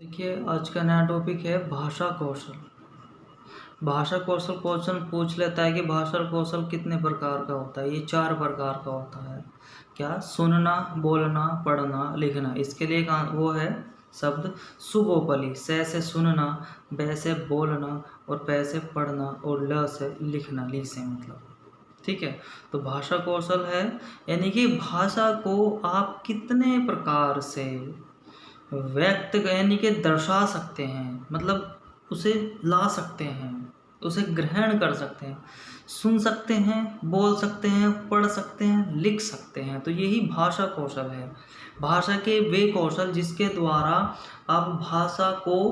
देखिए, आज का नया टॉपिक है भाषा कौशल। भाषा कौशल क्वेश्चन पूछ लेता है कि भाषा कौशल कितने प्रकार का होता है। ये 4 प्रकार का होता है। क्या? सुनना, बोलना, पढ़ना, लिखना। इसके लिए एक वो है शब्द सुबोपली। से सुनना, ब से बोलना और प से पढ़ना और ल से लिखना। ली से मतलब, ठीक है। तो भाषा कौशल है यानी कि भाषा को आप कितने प्रकार से व्यक्त यानी कि दर्शा सकते हैं, मतलब उसे ला सकते हैं, उसे ग्रहण कर सकते हैं, सुन सकते हैं, बोल सकते हैं, पढ़ सकते हैं, लिख सकते हैं। तो यही भाषा कौशल है। भाषा के वे कौशल जिसके द्वारा आप भाषा को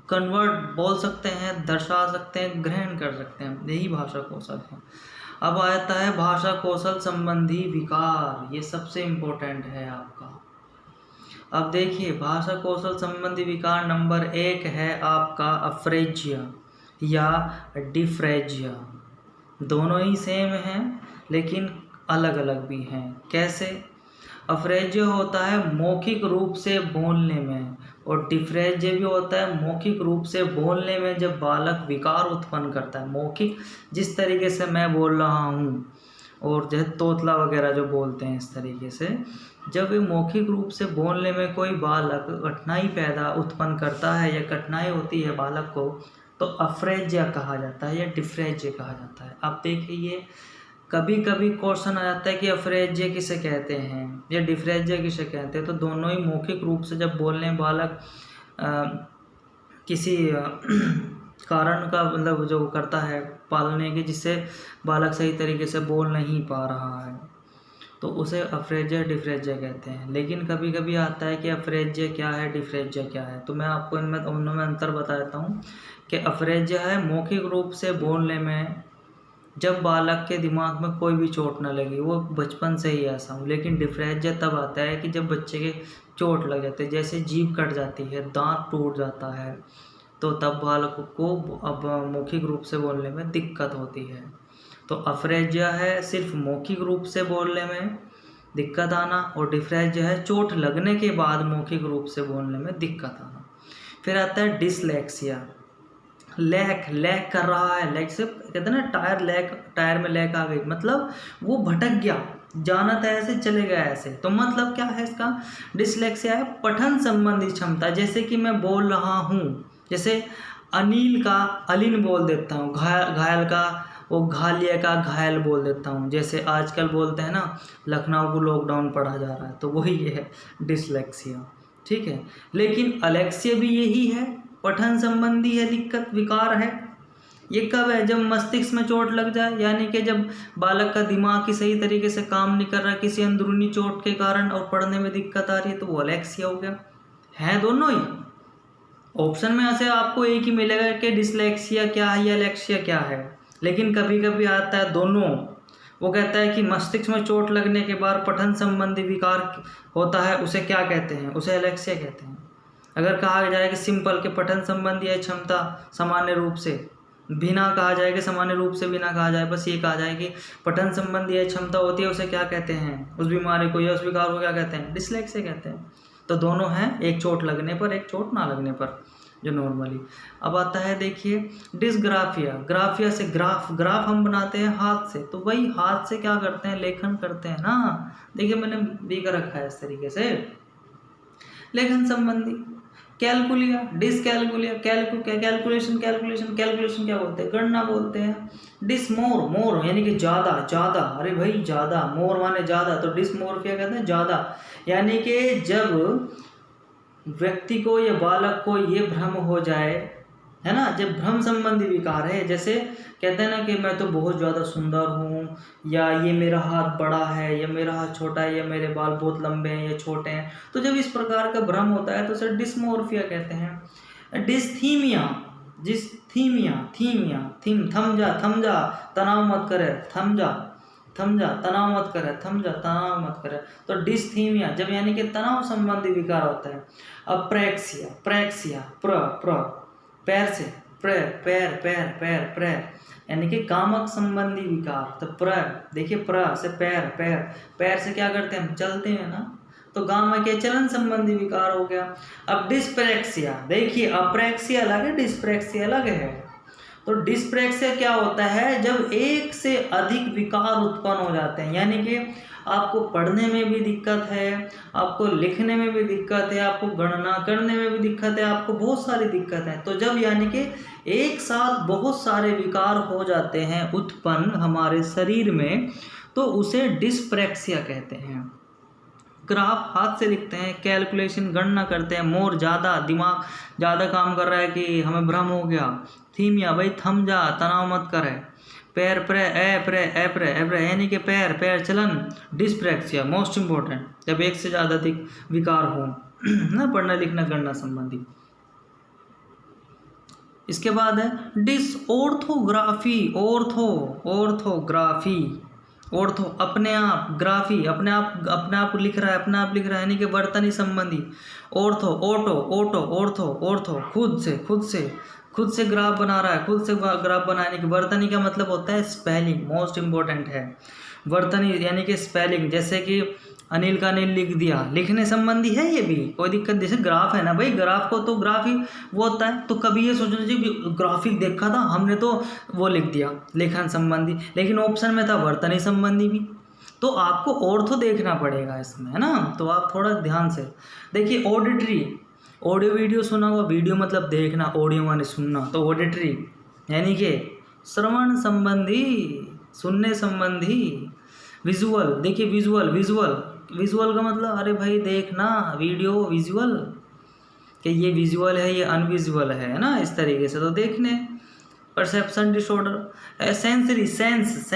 कन्वर्ट बोल सकते हैं, दर्शा सकते हैं, ग्रहण कर सकते हैं। यही भाषा कौशल है। अब आता है भाषा कौशल संबंधी विकार। ये सबसे इम्पोर्टेंट है आपका। अब देखिए, भाषा कौशल संबंधी विकार नंबर 1 है आपका अफ्रेजिया या डिफ्रेजिया। दोनों ही सेम हैं लेकिन अलग अलग भी हैं। कैसे? अफ्रेजिया होता है मौखिक रूप से बोलने में और डिफ्रेजिया भी होता है मौखिक रूप से बोलने में। जब बालक विकार उत्पन्न करता है, मौखिक जिस तरीके से मैं बोल रहा हूँ और जैसे तोतला वगैरह जो बोलते हैं इस तरीके से, जब ये मौखिक रूप से बोलने में कोई बालक कठिनाई उत्पन्न करता है या कठिनाई होती है बालक को, तो अफ्रेजिया कहा जाता है या डिफ्रेजिया कहा जाता है। अब देखिए, ये कभी कभी क्वेश्चन आ जाता है कि अफ्रेजिया किसे कहते हैं या डिफ्रेजिया किसे कहते हैं। तो दोनों ही मौखिक रूप से जब बोलने बालक किसी कारण का मतलब जो करता है पालने के, जिससे बालक सही तरीके से बोल नहीं पा रहा है, तो उसे अफ्रेजिया डिफ्रेजिया कहते हैं। लेकिन कभी कभी आता है कि अफ्रेजिया क्या है, डिफ्रेजिया क्या है। तो मैं आपको इनमें दोनों में अंतर बता देता हूँ कि अफ्रेजिया है मौखिक रूप से बोलने में जब बालक के दिमाग में कोई भी चोट ना लगी, वो बचपन से ही ऐसा हूँ। लेकिन डिफ्रेजिया तब आता है कि जब बच्चे के चोट लग जाती है, जैसे जीभ कट जाती है, दांत टूट जाता है, तो तब बालक को अब मौखिक रूप से बोलने में दिक्कत होती है। तो अफ्रेजिया है सिर्फ मौखिक रूप से बोलने में दिक्कत आना और डिफ्रेजिया है चोट लगने के बाद मौखिक रूप से बोलने में दिक्कत आना। फिर आता है डिसलेक्सिया। लैक कर रहा है, लैक से कहते हैं ना टायर में लैक आ गई, मतलब वो भटक गया, जाना था ऐसे, चले गया ऐसे। तो मतलब क्या है इसका? डिसलेक्सिया है पठन संबंधी क्षमता। जैसे कि मैं बोल रहा हूँ, जैसे अनिल का अलिन बोल देता हूँ, घायल का वो घालिया का घायल बोल देता हूँ। जैसे आजकल बोलते हैं ना, लखनऊ को लॉकडाउन पढ़ा जा रहा है, तो वही ये है डिसलेक्सिया, ठीक है। लेकिन अलेक्सिया भी यही है, पठन संबंधी है दिक्कत, विकार है। ये कब है? जब मस्तिष्क में चोट लग जाए, यानी कि जब बालक का दिमाग ही सही तरीके से काम नहीं कर रहा किसी अंदरूनी चोट के कारण और पढ़ने में दिक्कत आ रही है, तो वो अलेक्सिया हो गया। है दोनों ही ऑप्शन में ऐसे आपको एक ही मिलेगा कि डिसलेक्सिया क्या है या अलेक्सिया क्या है। लेकिन कभी कभी आता है दोनों। वो कहता है कि मस्तिष्क में चोट लगने के बाद पठन संबंधी विकार होता है, उसे क्या कहते हैं? उसे अलेक्सिया कहते हैं। अगर कहा जाए कि सिंपल के पठन संबंधी है क्षमता सामान्य रूप से, बिना कहा जाए कि सामान्य रूप से बिना कहा जाए, बस ये कहा जाए कि पठन संबंधी है क्षमता होती है, उसे क्या कहते हैं? उस बीमारी को या उस विकार को क्या कहते हैं? डिसलेक्सिया कहते हैं। तो दोनों हैं, एक चोट लगने पर, एक चोट ना लगने पर, जो नॉर्मली। अब आता है देखिए डिसग्राफिया। ग्राफिया से ग्राफ हम बनाते हैं हाथ से, तो वही हाथ से क्या करते हैं? लेखन करते हैं ना। देखिए मैंने भी कर रखा है इस तरीके से, लेखन संबंधी। कैलकुलिया, डिसकैलकुलिया, कैलकुलेशन क्या बोलते हैं? गणना बोलते हैं। मोर यानी कि ज्यादा, अरे भाई ज्यादा, मोर माने ज्यादा, तो डिसमोर्फिया कहते हैं ज्यादा, यानी कि जब व्यक्ति को या बालक को ये भ्रम हो जाए, है ना, जब भ्रम संबंधी विकार है, जैसे कहते हैं ना कि मैं तो बहुत ज़्यादा सुंदर हूँ, या ये मेरा हाथ बड़ा है, या मेरा हाथ छोटा है, या मेरे बाल बहुत लंबे हैं या छोटे हैं, तो जब इस प्रकार का भ्रम होता है तो उसे डिस्मोर्फिया कहते हैं। डिस्थीमिया, थम जा तनाव मत करे, थम जा तनाव मत करे, तो डिस्थीमिया जब यानी कि तनाव संबंधी विकार होता है। प्रेक्सिया पैर से पैर यानी कि कामक संबंधी विकार। तो देखिए से पैर से क्या करते हैं? हम चलते हैं ना, तो गामा के चलन संबंधी विकार हो गया। अब डिस्प्रेक्सिया, देखिए अप्रेक्सिया अलग है, डिस्प्रेक्सिया अलग है। तो डिस्प्रेक्सिया क्या होता है, जब एक से अधिक विकार उत्पन्न हो जाते हैं, यानी कि आपको पढ़ने में भी दिक्कत है, आपको लिखने में भी दिक्कत है, आपको गणना करने में भी दिक्कत है, आपको बहुत सारी दिक्कत है। तो जब यानी कि एक साथ बहुत सारे विकार हो जाते हैं उत्पन्न हमारे शरीर में, तो उसे डिस्प्रेक्सिया कहते हैं। ग्राफ हाथ से लिखते हैं, कैलकुलेशन गणना करते हैं, मोर ज़्यादा, दिमाग ज़्यादा काम कर रहा है कि हमें भ्रम हो गया। थीमिया, भाई थम जा, तनाव मत करे। पैर प्रे ए प्रे ए प्रे ए प्रे, यानी कि पैर पैर चलन, डिस्प्रेक्सिया मोस्ट इम्पोर्टेंट, जब एक से ज़्यादा अधिक विकार हो ना, पढ़ना लिखना गणना संबंधी। इसके बाद है डिसऑर्थोग्राफी, ऑर्थोग्राफी, ऑर्थो अपने आप, ग्राफी अपने आप लिख रहा है, यानी कि वर्तनी संबंधी। ऑर्थो ओटो ओटो ऑर्थो खुद से ग्राफ बना रहा है, खुद से ग्राफ बनाने की। वर्तनी का मतलब होता है स्पेलिंग, मोस्ट इम्पोर्टेंट है वर्तनी, यानी कि स्पेलिंग। जैसे कि अनिल का अनिल लिख दिया, लिखने संबंधी है ये भी, कोई दिक्कत। जैसे ग्राफ है ना भाई, ग्राफ को तो ग्राफ ही वो होता है। तो कभी ये सोचना चाहिए ग्राफिक देखा था हमने तो वो लिख दिया लेखन संबंधी, लेकिन ऑप्शन में था वर्तनी संबंधी भी। तो आपको ऑर्थो देखना पड़ेगा इसमें, है ना। तो आप थोड़ा ध्यान से देखिए। ऑडिटरी, ऑडियो वीडियो सुना हुआ, वीडियो मतलब देखना, ऑडियो माने सुनना। तो ऑडिटरी यानी कि श्रवण संबंधी, सुनने संबंधी। विजुअल, देखिए विजुअल का मतलब अरे भाई देखना वीडियो, विजुअल कि ये विजुअल है ये अनविजुअल है ना, इस तरीके से। तो देखने। Perception disorder. सेंसरी, सेंस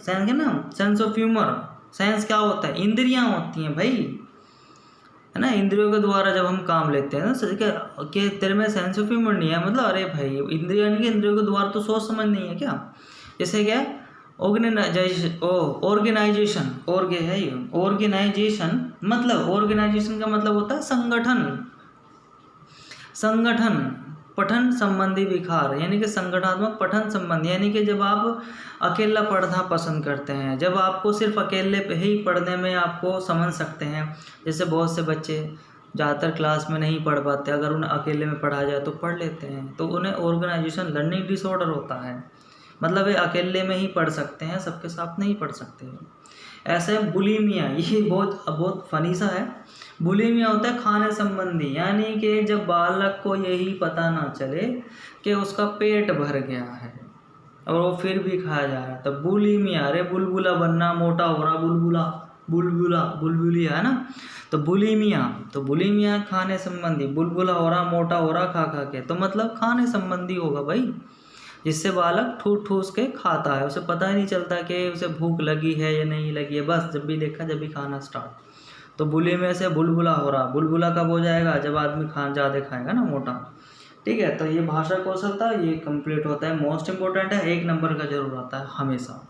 है ना, सेंस ऑफ ह्यूमर। सेंस क्या होता है, इंद्रियां होती हैं भाई, है ना। इंद्रियों के द्वारा जब हम काम लेते हैं ना, कि तेरे में सेंस ऑफ ह्यूमर नहीं है, मतलब अरे भाई इंद्रियों के द्वारा तो सोच समझ नहीं है क्या। जैसे क्या ऑर्गेनाइजेशन मतलब, ऑर्गेनाइजेशन का मतलब होता है संगठन। पठन संबंधी विकार, यानी कि संगठनात्मक पठन संबंधी, यानी कि जब आप अकेला पढ़ना पसंद करते हैं, जब आपको सिर्फ अकेले ही पढ़ने में आपको समझ सकते हैं। जैसे बहुत से बच्चे ज़्यादातर क्लास में नहीं पढ़ पाते, अगर उन्हें अकेले में पढ़ा जाए तो पढ़ लेते हैं, तो उन्हें ऑर्गेनाइजेशन लर्निंग डिसऑर्डर होता है। मतलब वे अकेले में ही पढ़ सकते हैं, सबके साथ नहीं पढ़ सकते। ऐसे बुलीमिया, ये बहुत फनी सा है। बुलीमिया होता है खाने संबंधी, यानी कि जब बालक को यही पता ना चले कि उसका पेट भर गया है और वो फिर भी खाया जा रहा है, तो बुलीमिया। अरे बुलबुला बनना, मोटा हो रहा, बुलबुलिया, है ना। तो बुलीमिया खाने संबंधी, बुलबुला हो रहा, मोटा हो रहा खा के, तो मतलब खाने संबंधी होगा भाई, जिससे बालक ठूस के खाता है, उसे पता ही नहीं चलता कि उसे भूख लगी है या नहीं लगी है, बस जब भी देखा जब भी खाना स्टार्ट। तो बुलीमिया से बुलबुला हो रहा, बुलबुला कब हो जाएगा, जब आदमी ज़्यादा खाएगा ना, मोटा। ठीक है, तो ये भाषा कौशलता ये कंप्लीट होता है, मोस्ट इंपॉर्टेंट है, 1 नंबर का जरूर आता है हमेशा।